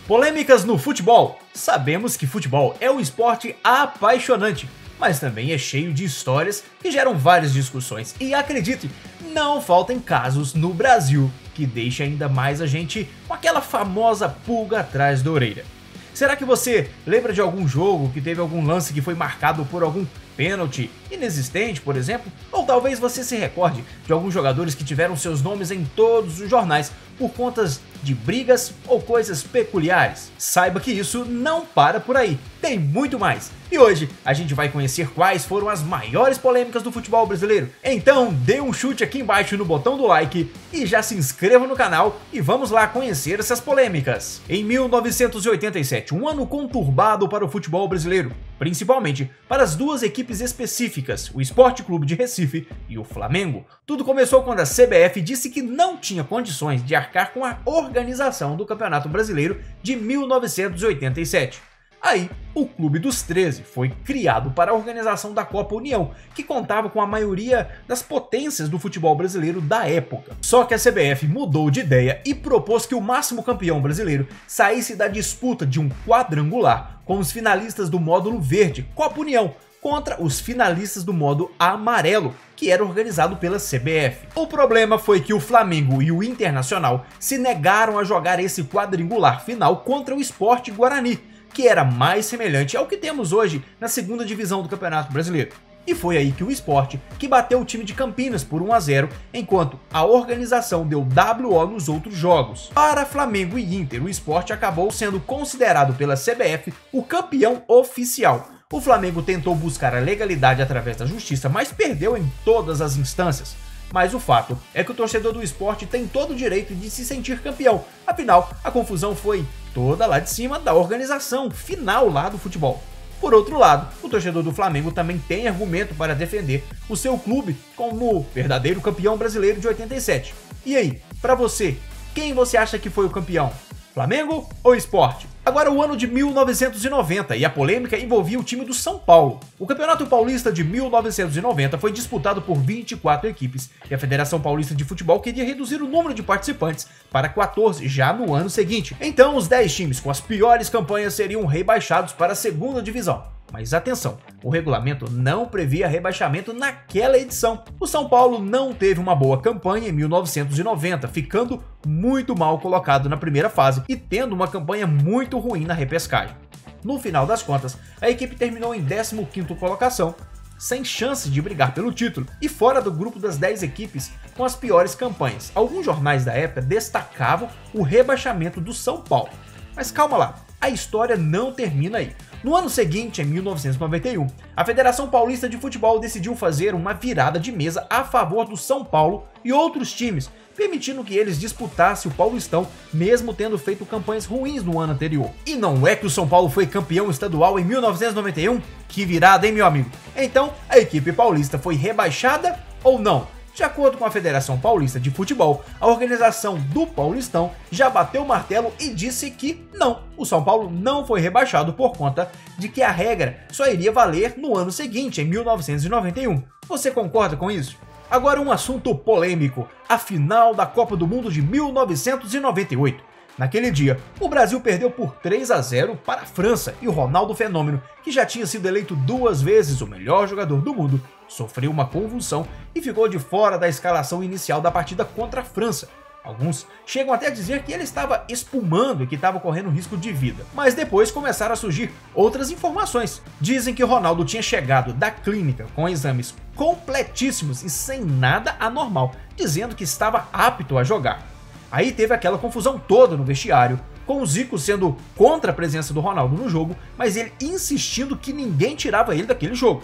Polêmicas no futebol. Sabemos que futebol é um esporte apaixonante, mas também é cheio de histórias que geram várias discussões. E acredite, não faltam casos no Brasil que deixa ainda mais a gente com aquela famosa pulga atrás da orelha. Será que você lembra de algum jogo que teve algum lance que foi marcado por algum pênalti inexistente, por exemplo? Ou talvez você se recorde de alguns jogadores que tiveram seus nomes em todos os jornais por contas de brigas ou coisas peculiares. Saiba que isso não para por aí, tem muito mais. E hoje a gente vai conhecer quais foram as maiores polêmicas do futebol brasileiro. Então dê um chute aqui embaixo no botão do like e já se inscreva no canal e vamos lá conhecer essas polêmicas. Em 1987, um ano conturbado para o futebol brasileiro, principalmente para as duas equipes específicas, o Sport Clube de Recife e o Flamengo. Tudo começou quando a CBF disse que não tinha condições de arcar com a organização do Campeonato Brasileiro de 1987. Aí, o Clube dos 13 foi criado para a organização da Copa União, que contava com a maioria das potências do futebol brasileiro da época. Só que a CBF mudou de ideia e propôs que o máximo campeão brasileiro saísse da disputa de um quadrangular com os finalistas do módulo verde, Copa União, contra os finalistas do modo amarelo, que era organizado pela CBF. O problema foi que o Flamengo e o Internacional se negaram a jogar esse quadrangular final contra o Sport Guarani, que era mais semelhante ao que temos hoje na segunda divisão do Campeonato Brasileiro. E foi aí que o Sport que bateu o time de Campinas por 1-0, enquanto a organização deu WO nos outros jogos. Para Flamengo e Inter, o Sport acabou sendo considerado pela CBF o campeão oficial. O Flamengo tentou buscar a legalidade através da justiça, mas perdeu em todas as instâncias. Mas o fato é que o torcedor do Sport tem todo o direito de se sentir campeão, afinal, a confusão foi toda lá de cima da organização final lá do futebol. Por outro lado, o torcedor do Flamengo também tem argumento para defender o seu clube como verdadeiro campeão brasileiro de 87. E aí, para você, quem você acha que foi o campeão? Flamengo ou Sport? Agora o ano de 1990 e a polêmica envolvia o time do São Paulo. O Campeonato Paulista de 1990 foi disputado por 24 equipes e a Federação Paulista de Futebol queria reduzir o número de participantes para 14 já no ano seguinte. Então os 10 times com as piores campanhas seriam rebaixados para a segunda divisão. Mas atenção, o regulamento não previa rebaixamento naquela edição. O São Paulo não teve uma boa campanha em 1990, ficando muito mal colocado na primeira fase e tendo uma campanha muito ruim na repescagem. No final das contas, a equipe terminou em 15ª colocação, sem chance de brigar pelo título e fora do grupo das 10 equipes com as piores campanhas. Alguns jornais da época destacavam o rebaixamento do São Paulo. Mas calma lá, a história não termina aí. No ano seguinte, em 1991, a Federação Paulista de Futebol decidiu fazer uma virada de mesa a favor do São Paulo e outros times, permitindo que eles disputassem o Paulistão, mesmo tendo feito campanhas ruins no ano anterior. E não é que o São Paulo foi campeão estadual em 1991? Que virada, hein, meu amigo? Então, a equipe paulista foi rebaixada ou não? De acordo com a Federação Paulista de Futebol, a organização do Paulistão já bateu o martelo e disse que não, o São Paulo não foi rebaixado por conta de que a regra só iria valer no ano seguinte, em 1991. Você concorda com isso? Agora um assunto polêmico, a final da Copa do Mundo de 1998. Naquele dia, o Brasil perdeu por 3-0 para a França e o Ronaldo Fenômeno, que já tinha sido eleito 2 vezes o melhor jogador do mundo, sofreu uma convulsão e ficou de fora da escalação inicial da partida contra a França. Alguns chegam até a dizer que ele estava espumando e que estava correndo risco de vida. Mas depois começaram a surgir outras informações. Dizem que o Ronaldo tinha chegado da clínica com exames completíssimos e sem nada anormal, dizendo que estava apto a jogar. Aí teve aquela confusão toda no vestiário, com o Zico sendo contra a presença do Ronaldo no jogo, mas ele insistindo que ninguém tirava ele daquele jogo.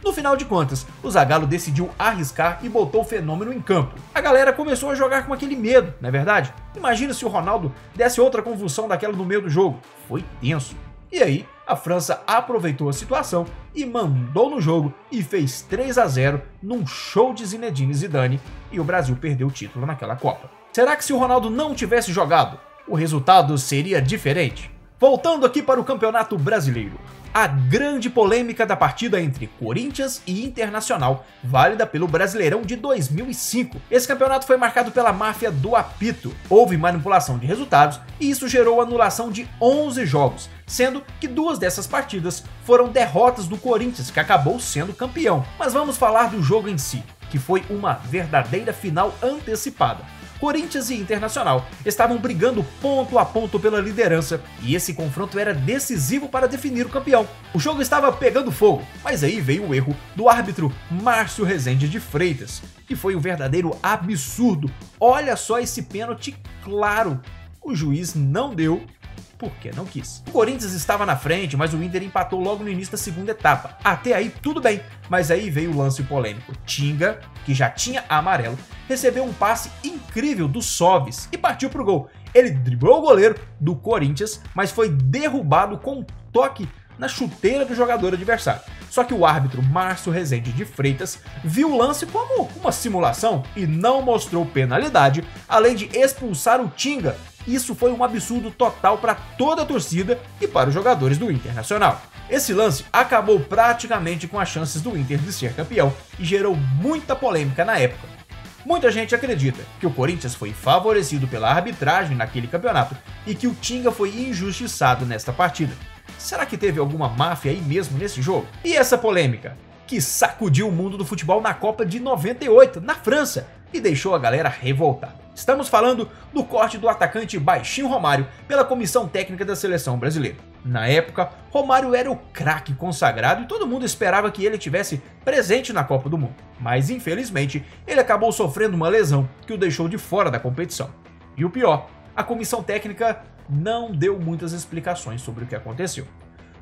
No final de contas, o Zagallo decidiu arriscar e botou o Fenômeno em campo. A galera começou a jogar com aquele medo, não é verdade? Imagina se o Ronaldo desse outra convulsão daquela no meio do jogo. Foi tenso. E aí, a França aproveitou a situação e mandou no jogo e fez 3-0 num show de Zinedine Zidane e o Brasil perdeu o título naquela Copa. Será que se o Ronaldo não tivesse jogado, o resultado seria diferente? Voltando aqui para o Campeonato Brasileiro. A grande polêmica da partida entre Corinthians e Internacional, válida pelo Brasileirão de 2005. Esse campeonato foi marcado pela máfia do apito. Houve manipulação de resultados e isso gerou anulação de 11 jogos, sendo que 2 dessas partidas foram derrotas do Corinthians, que acabou sendo campeão. Mas vamos falar do jogo em si, que foi uma verdadeira final antecipada. Corinthians e Internacional estavam brigando ponto a ponto pela liderança e esse confronto era decisivo para definir o campeão. O jogo estava pegando fogo, mas aí veio o erro do árbitro Márcio Rezende de Freitas, que foi um verdadeiro absurdo. Olha só esse pênalti claro, o juiz não deu porque não quis. O Corinthians estava na frente, mas o Inter empatou logo no início da segunda etapa. Até aí tudo bem, mas aí veio o lance polêmico. Tinga, que já tinha amarelo, recebeu um passe incrível do Soves e partiu pro gol. Ele driblou o goleiro do Corinthians, mas foi derrubado com um toque na chuteira do jogador adversário. Só que o árbitro Márcio Rezende de Freitas viu o lance como uma simulação e não mostrou penalidade, além de expulsar o Tinga. Isso foi um absurdo total para toda a torcida e para os jogadores do Internacional. Esse lance acabou praticamente com as chances do Inter de ser campeão e gerou muita polêmica na época. Muita gente acredita que o Corinthians foi favorecido pela arbitragem naquele campeonato e que o Tinga foi injustiçado nesta partida. Será que teve alguma máfia aí mesmo nesse jogo? E essa polêmica, que sacudiu o mundo do futebol na Copa de 98, na França, e deixou a galera revoltada. Estamos falando do corte do atacante Baixinho Romário pela comissão técnica da seleção brasileira. Na época, Romário era o craque consagrado e todo mundo esperava que ele estivesse presente na Copa do Mundo. Mas infelizmente, ele acabou sofrendo uma lesão que o deixou de fora da competição. E o pior, a comissão técnica não deu muitas explicações sobre o que aconteceu.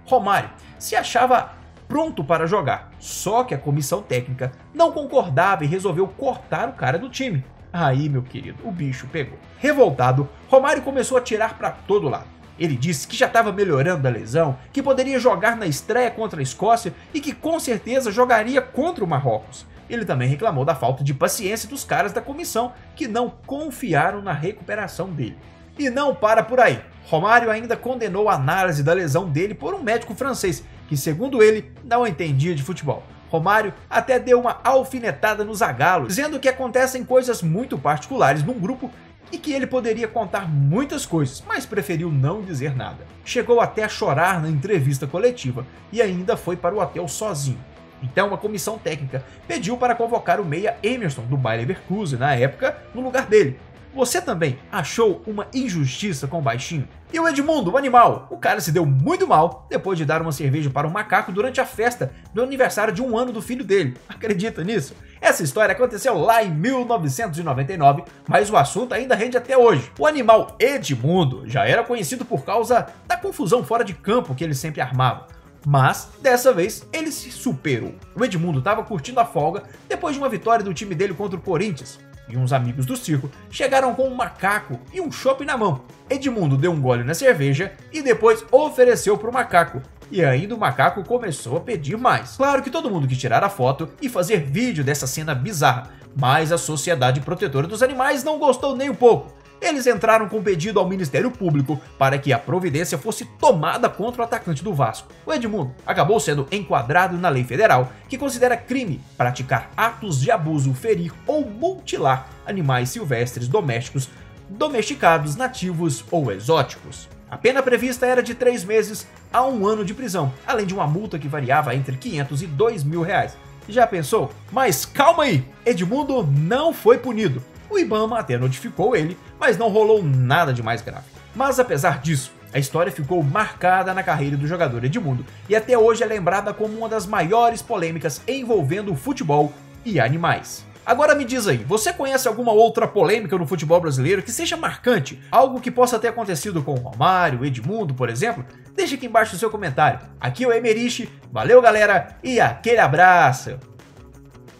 Romário se achava pronto para jogar, só que a comissão técnica não concordava e resolveu cortar o cara do time. Aí, meu querido, o bicho pegou. Revoltado, Romário começou a tirar para todo lado. Ele disse que já estava melhorando da lesão, que poderia jogar na estreia contra a Escócia e que com certeza jogaria contra o Marrocos. Ele também reclamou da falta de paciência dos caras da comissão, que não confiaram na recuperação dele. E não para por aí. Romário ainda condenou a análise da lesão dele por um médico francês, que segundo ele, não entendia de futebol. Romário até deu uma alfinetada no Zagallo, dizendo que acontecem coisas muito particulares num grupo e que ele poderia contar muitas coisas, mas preferiu não dizer nada. Chegou até a chorar na entrevista coletiva e ainda foi para o hotel sozinho. Então a comissão técnica pediu para convocar o meia Emerson do Bayer Leverkusen na época no lugar dele. Você também achou uma injustiça com o Baixinho? E o Edmundo, o animal? O cara se deu muito mal depois de dar uma cerveja para um macaco durante a festa do aniversário de 1 ano do filho dele. Acredita nisso? Essa história aconteceu lá em 1999, mas o assunto ainda rende até hoje. O animal Edmundo já era conhecido por causa da confusão fora de campo que ele sempre armava. Mas, dessa vez, ele se superou. O Edmundo estava curtindo a folga depois de uma vitória do time dele contra o Corinthians. E uns amigos do circo chegaram com um macaco e um chopp na mão. Edmundo deu um gole na cerveja e depois ofereceu para o macaco. E ainda o macaco começou a pedir mais. Claro que todo mundo quis tirar a foto e fazer vídeo dessa cena bizarra, mas a Sociedade Protetora dos Animais não gostou nem um pouco. Eles entraram com pedido ao Ministério Público para que a providência fosse tomada contra o atacante do Vasco. O Edmundo acabou sendo enquadrado na lei federal, que considera crime praticar atos de abuso, ferir ou mutilar animais silvestres domésticos, domesticados, nativos ou exóticos. A pena prevista era de 3 meses a 1 ano de prisão, além de uma multa que variava entre 500 e 2 mil reais. Já pensou? Mas calma aí, Edmundo não foi punido. O Ibama até notificou ele, mas não rolou nada de mais grave. Mas apesar disso, a história ficou marcada na carreira do jogador Edmundo e até hoje é lembrada como uma das maiores polêmicas envolvendo futebol e animais. Agora me diz aí, você conhece alguma outra polêmica no futebol brasileiro que seja marcante? Algo que possa ter acontecido com o Romário, Edmundo, por exemplo? Deixa aqui embaixo o seu comentário. Aqui é o Emerich, valeu galera e aquele abraço!